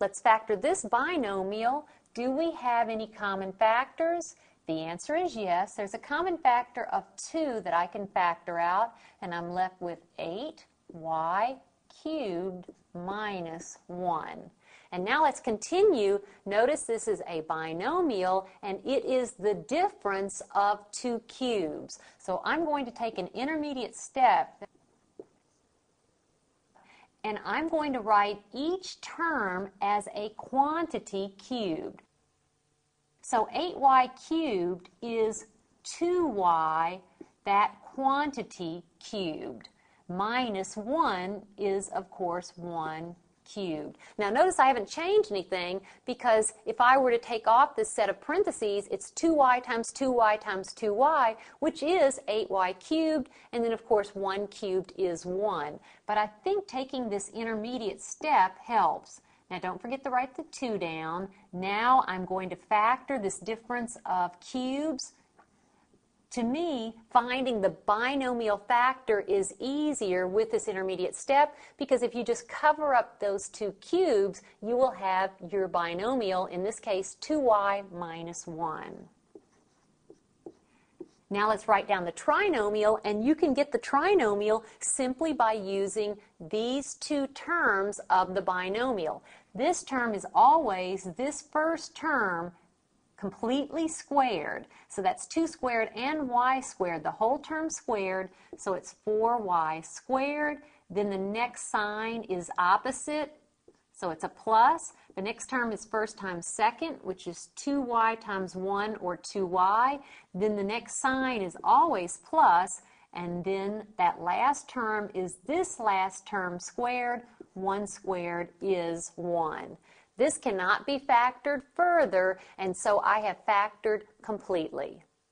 Let's factor this binomial. Do we have any common factors? The answer is yes. There's a common factor of 2 that I can factor out, and I'm left with 8y cubed minus 1. And now let's continue. Notice this is a binomial, and it is the difference of 2 cubes. So I'm going to take an intermediate step, and I'm going to write each term as a quantity cubed. So 8y cubed is 2y, that quantity cubed, minus 1 is, of course, 1 cubed. Now notice I haven't changed anything, because if I were to take off this set of parentheses, it's 2y times 2y times 2y, which is 8y cubed, and then of course 1 cubed is 1. But I think taking this intermediate step helps. Now don't forget to write the 2 down. Now I'm going to factor this difference of cubes. To me, finding the binomial factor is easier with this intermediate step, because if you just cover up those 2 cubes, you will have your binomial, in this case 2y minus 1. Now let's write down the trinomial, and you can get the trinomial simply by using these 2 terms of the binomial. This term is always this first term completely squared. So that's 2 squared and y squared, the whole term squared, so it's 4y squared. Then the next sign is opposite, so it's a plus. The next term is first times second, which is 2y times 1, or 2y. Then the next sign is always plus, and then that last term is this last term squared. 1 squared is 1. This cannot be factored further, and so I have factored completely.